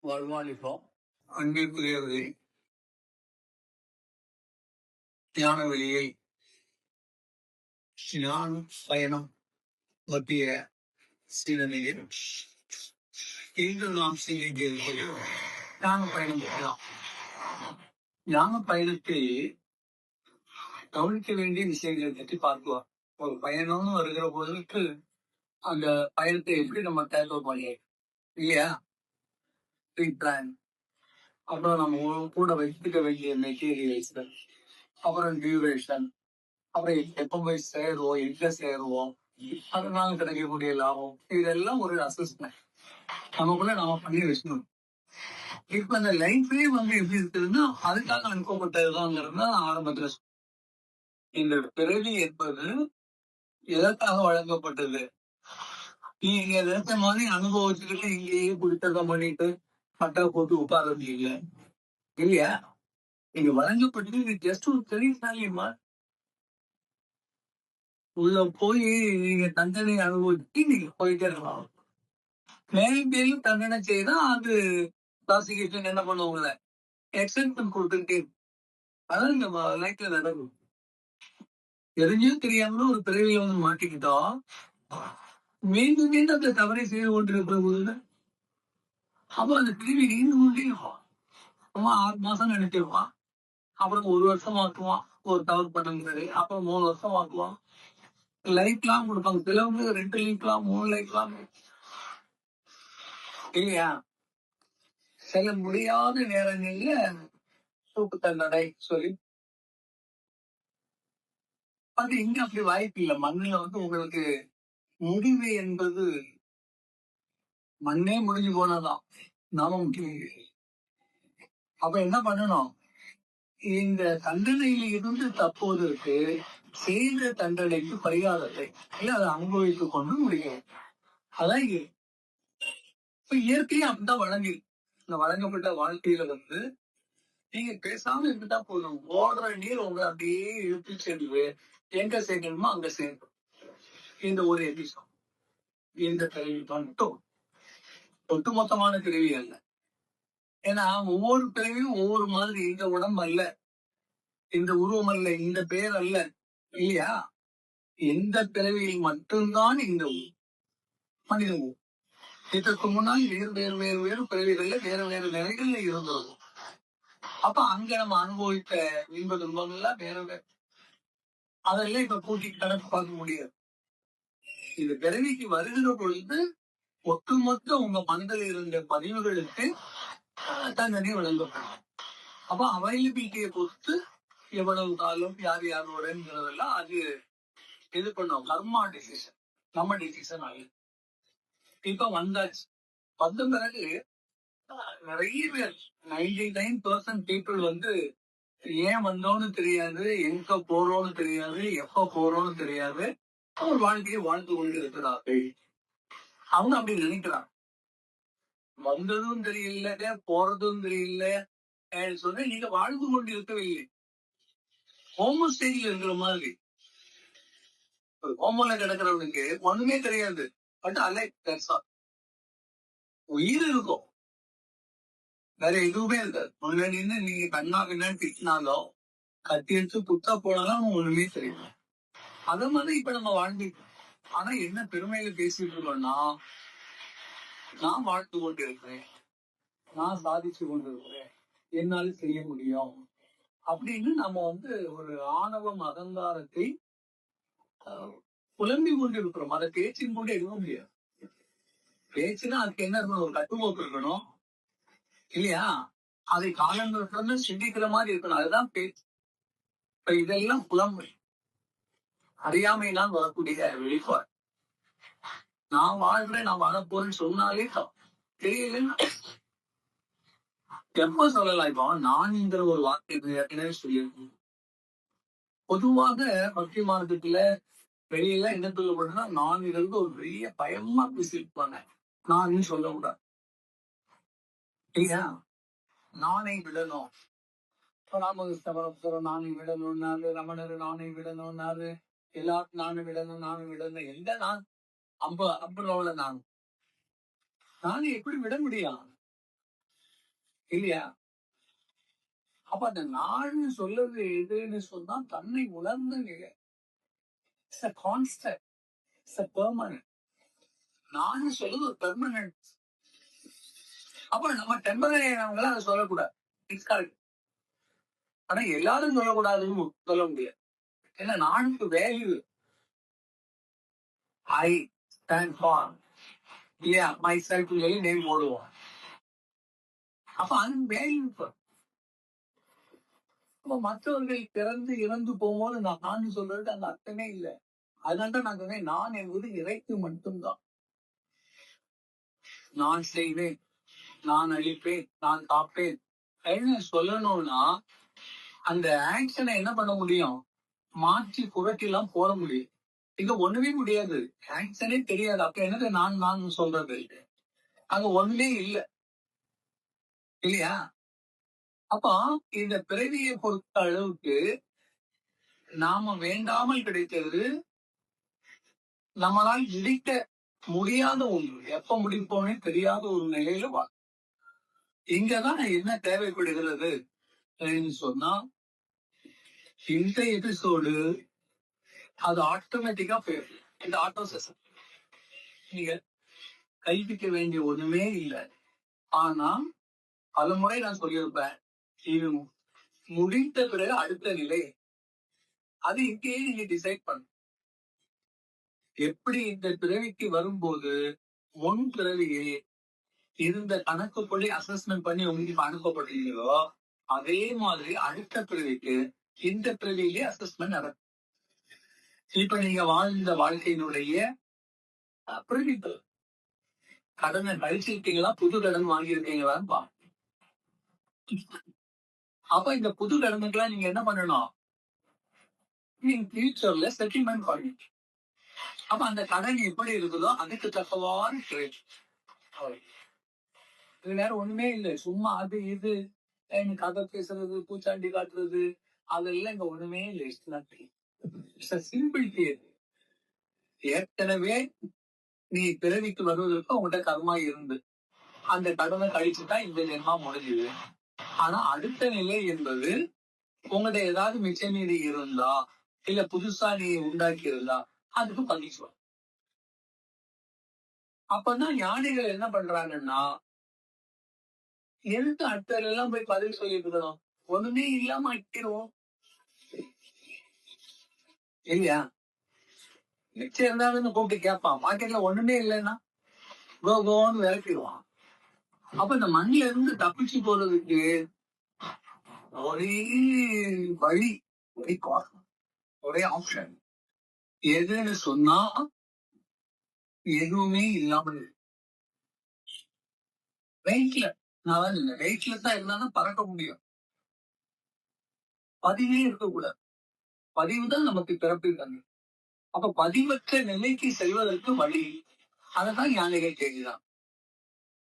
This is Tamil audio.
வருமானிப்போம். அன்பிற்குரியவர்களே, தியான வெளியில் ஞானம் பயணம் பற்றிய சிந்தனையில் இன்று நாம் சிந்திக்க இருப்பது ஞான பயணம் பற்றிதான். ஞான பயணத்தில் கவனிக்க வேண்டிய விஷயங்களை பற்றி பார்க்குவோம். ஒரு பயணம்னு வருகிற போதுக்கு அந்த பயணத்தை எப்படி நம்ம டேக்கிள் பண்ணிடுறோம் இல்லையா? ப்ரீ பிளான், அப்புறம் நம்ம கூட வச்சுக்க வேண்டிய மெட்டீரியல்ஸ், அப்புறம் டியூரேஷன், அப்புறம் எப்ப போய் சேருவோம், எங்க சேருவோம், அதனால கிடைக்கக்கூடிய லாபம், இதெல்லாம் ஒரு அசஸ்மெண்ட் நமக்குள்ள நாம பண்ணி வச்சுக்கணும். இப்ப அந்த லைஃபே எப்படி இருக்குதுன்னா அதுக்காக அனுப்பப்பட்டதுதான்ங்கிறது தான் ஆரம்பத்துல. இந்த பிறவி என்பது எதற்காக வழங்கப்பட்டது? நீங்க எதற்க மாதிரி அனுபவிச்சுக்கிட்டு இங்கேயே குடித்தகம் பண்ணிட்டு பட்டா போட்டு உட்கார்றது இல்லை இல்லையா? நீங்க வழங்கப்பட்டது இது ஜஸ்ட் ஒரு தெரியுமா? உள்ள போய் நீங்க தண்டனை அனுபவிச்சு நீங்க போயிட்டே இருக்கலாம். மேலும் தண்டனை செய்தா அது ப்ராசிக்யூஷன் என்ன பண்ணுவாங்கள எக்ஸ்டென்ஷன் கொடுத்துட்டே. அதான் இந்த லைஃப்ல நடக்கும். தெரிஞ்சும் தெரியாமலும் ஒரு பிறவியை மாட்டிக்கிட்டோம். மீண்டும் மீண்டும் அந்த தவறை செய்து கொண்டிருக்கிற போது அப்ப அந்த பிரிவி நீண்டு கொண்டே இருக்கும். 6 மாசம் நினைச்சிருப்பான், அப்புறம் 1 வருஷம் ஆக்குவான் ஒரு தவறு பண்ணுங்கிறது, அப்புறம் 3 வருஷம் ஆக்குவான். லைஃப் லாங் கொடுப்பாங்க. சிலவங்க 2 லைஃப் லாங் 3 லைஃப் லாங் இல்லையா? சில முடியாத நேரங்கள்ல தூக்கு தண்டனை சொல்லி அது இங்க அப்படி வாய்ப்பு இல்லை. மண்ணுல உங்களுக்கு முடிவு என்பது மண்ணே முடிஞ்சு போனதான் நாம முக்கியம். அப்ப என்ன பண்ணணும்? இந்த தண்டனையில இருந்து தப்போதற்கு செய்த தண்டனைக்கு பரிகாரத்தை அதை அனுபவித்துக் கொண்டு முடியும். அதான் இப்ப இயற்கையை அப்படிதான் வழங்கி இந்த வழங்கப்பட்ட வாழ்க்கையில நீங்க பேசாம இருந்துட்டா போதும். ஓடுற நீர் உங்களை அப்படியே இழுத்து சென்று எங்க சேர்க்கணுமோ அங்க சேர்க்கணும். இந்த ஒரு எபிசோட், இந்த பிறவி மட்டும் ஒட்டுமொத்தமான பிறவி அல்ல. ஏன்னா ஒவ்வொரு பிறவியும் ஒவ்வொரு மாதிரி. இந்த உடம்பு அல்ல, இந்த உருவம் அல்ல, இந்த பெயர் அல்ல இல்லையா? எந்த பிறவியில் மட்டும்தான் இந்த மனித இதற்கு முன்னால் வேறு வேறு வேறு வேறு பிறவிகள்ல வேறு வேறு நிலைகள்ல இருந்திருக்கும். அப்ப அங்க நம்ம அனுபவித்த இன்ப துன்பங்கள்லாம் வேற வேற. அதெல்லாம் இப்ப கூட்டி கணக்கு பார்க்க முடியாது. இந்த பிறவிக்கு வருகிற பொழுது ஒட்டுமொத்த உங்க மனதில் இருந்த பதிவுகளுக்கு தண்டனை வழங்கப்படும். அப்ப அவைலபிலிட்டியை பொறுத்து எவ்வளவு காலம் யார் யாரோடங்கிறதெல்லாம் அது இது பண்ணும். கர்மா டிசிஷன், நம்ம டிசிஷன் ஆகி இப்ப வந்தாச்சு. வந்த பிறகு நிறைய பேர் 99% பீப்புள் ஏன் வந்தோன்னு தெரியாது, எங்க போறோம்னு தெரியாது, எப்ப போறோம்னு தெரியாது, அவர் வாழ்க்கையை வாழ்ந்து கொண்டு இருக்கிறார்கள். அவங்க அப்படி நினைக்கிறாங்க. வந்ததும் தெரியல, போறதும் தெரியல சொல்லி நீங்க வாழ்ந்து கொண்டு இருக்கவில்லை. ஹோமோ ஸ்டேஜில் இருக்கிற மாதிரி. ஹோமோல கிடக்கிறவனுக்கு ஒண்ணுமே தெரியாது, பட் உயிர் இருக்கும், வேற எதுவுமே இருக்காது. முன்னாடி நீங்க கண்ணா பின்னான்னு திட்டினாலும் கத்தி எடுத்து குத்தா போனாலும் ஒண்ணுமே தெரியும். அத மாதிரி இப்ப நம்ம வாழ்ந்துட்டோம். ஆனா என்ன பெருமையில பேசிட்டு இருக்கோம்னா, நான் வாழ்ந்து கொண்டு இருக்கிறேன், நான் சாதிச்சு கொண்டு இருக்கிறேன், என்னால செய்ய முடியும் அப்படின்னு நம்ம ஒரு ஆணவம் அகங்காரத்தை புலம்பி கொண்டு இருக்கிறோம். அதை பேச்சின் கூட எதுவும் முடியாது. பேச்சுன்னா அதுக்கு என்ன இருக்கணும்? ஒரு கட்டுப்போக்கு இருக்கணும் இல்லையா? அதை காலங்கள் சிந்திக்கிற மாதிரி இருக்கணும். அதுதான் பேச்சு. இப்ப இதெல்லாம் புலம்பு, அறியாமையினால் வரக்கூடிய வெளிப்பாடு. நான் வாழ்றேன், நான் வாழப்போறேன்னு சொன்னாலே தெரியலன்னா எப்ப சொல்லலாம்? இப்போ நான்ங்கிற ஒரு வார்த்தை ஏற்கனவே சொல்லியிருக்கேன். பொதுவாக பக்தி மார்க்கத்துல வெளியில என்ன சொல்லப்படுதுன்னா, நான்கிறது ஒரு பெரிய பயமா பேசியிருப்பாங்க. நான் சொல்லக்கூடாது இல்லையா? நானை விடணும். ராமகிருஷ்ணபுரம் நானை விடணும்னாரு, ரமணர் நானை விடணும்னாரு, எல்லாரும் நானும் விடணும். எந்த நான் அம்புல நான் நானே எப்படி விட முடியும்? இல்லையா? அப்ப அந்த நான்னு சொல்றது எதுன்னு சொன்னா தன்னை உணர்ந்த நிலை. It's a constant, it's a permanent. நான்னு சொல்றது ஒரு பெர்மனன்ட். அப்ப நம்ம டெம்பரரி ஆனவங்களாம் அதை சொல்லக்கூடாது. It's correct. ஆனா எல்லாரும் சொல்லக்கூடாதுன்னு சொல்ல முடியாது. ஏன்னா நானுக்கு வேல்யூ. ஐ ஸ்டாண்ட் ஃபார் இல்லையா மை செல்ஃப் சொல்லி நேம் போடுவோம். அப்ப அது வேல்யூ. அப்ப மற்றவர்கள் பிறந்து இறந்து போகும்போது நான் சொல்றதுக்கு அந்த அர்த்தமே இல்லை. அதனால்தான் நான் சொன்னேன், நான் என்பது இறைக்கு மட்டும்தான். நான் செய்வேன், நான் அழிப்பேன், நான் காப்பேன் சொல்லணும்னா அந்த ஆக்ஷனை என்ன பண்ண முடியும்? மாற்றி புரட்டிலாம் போட முடியும். இங்க ஒண்ணுமே முடியாது. ஆக்ஷனே தெரியாது. அப்ப என்னது நான் சொல்றது? அங்க ஒண்ணுமே இல்லை இல்லையா? அப்ப இந்த பிறவியை பொறுத்த அளவுக்கு நாம வேண்டாமல் கிடைக்கிறது நம்மளால் இடிக்க முடியாத ஒன்று. எப்ப முடிப்போமே தெரியாத ஒரு நிலையில வா. இங்கதான் என்ன தேவைப்படுகிறது சொன்னா, இந்த எபிசோடு அது ஆட்டோமேட்டிக்கா போயிடும். இந்த ஆட்டோ செஷன் நீங்க கைப்பிக்க வேண்டிய ஒண்ணுமே இல்லை. ஆனா பல முறை நான் சொல்லியிருப்பேன், இது முடிந்த பிறகு அடுத்த நிலை அது இங்கேயே நீங்க டிசைட் பண்ண. எப்படி இந்த பிறவிக்கு வரும்போது முன் பிறவியை இருந்த கணக்குப்படி அசஸ்மெண்ட் பண்ணி உங்களுக்கு அனுப்பப்படுறீங்களோ, அதே மாதிரி அடுத்த பிறவிக்கு இந்த பிறவியிலே அசஸ்மெண்ட் நடக்கும். இப்ப நீங்க வாழ்ந்த வாழ்க்கையினுடைய பிரதிப்பு கடனை கழிச்சிருக்கீங்களா, புது கடன் வாங்கியிருக்கீங்களான்னு பா. அப்ப இந்த புது கடனுக்கெல்லாம் நீங்க என்ன பண்ணணும்? ஃபியூச்சர்ல செட்டில்மெண்ட் பண்ணணும். அப்ப அந்த கடன் எப்படி இருக்குதோ அதுக்கு தக்கவாறு இது நேரம் ஒண்ணுமே இல்லை. சும்மா அது இது எனக்கு கதை பேசுறது, பூச்சாண்டி காட்டுறது, அதெல்லாம் இங்க ஒண்ணுமே இல்லை. Simple theory. ஏற்கனவே நீ பிறவிக்கு வருவதற்கு உங்கள்கிட்ட கர்மா இருந்து அந்த கடனை கழிச்சுட்டா இந்த ஜென்மா முடிஞ்சுது. ஆனா அடுத்த நிலை என்பது உங்கள்கிட்ட ஏதாவது மிச்ச மீதி இருந்தா இல்ல புதுசா நீ உண்டாக்கி இருந்தா அதுக்கு பதிச்சுவா. அப்பதான் ஞானிகள் என்ன பண்றாங்கன்னா, எதுக்கு அடுத்ததுல எல்லாம் போய் பதில் சொல்லிட்டு இருக்கணும்? ஒண்ணுமே இல்லாம ஆக்கிடுவோம் இல்லையா? மிச்சம் இருந்தாலும் கூப்பிட்டு கேட்பான். மார்க்கெட்ல ஒண்ணுமே இல்லைன்னா கோன்னு விரட்டிடுவான். அப்ப இந்த மண்ணில இருந்து தப்பிச்சு போறதுக்கு ஒரே வழி, ஒரே ஆப்ஷன் எதுன்னு சொன்னா எதுவுமே இல்லாமல் வெயிட்ல. நான் வெயிட்ல தான் இருந்தாலும் பறக்க முடியும். பதிவே இருக்கக்கூடாது. பதிவு தான் நமக்கு பிறப்பிருக்காங்க. அப்ப பதிவற்ற நிலைக்கு செல்வதற்கு வழி, அதைதான் ஞானிகள் கேட்கிறான்.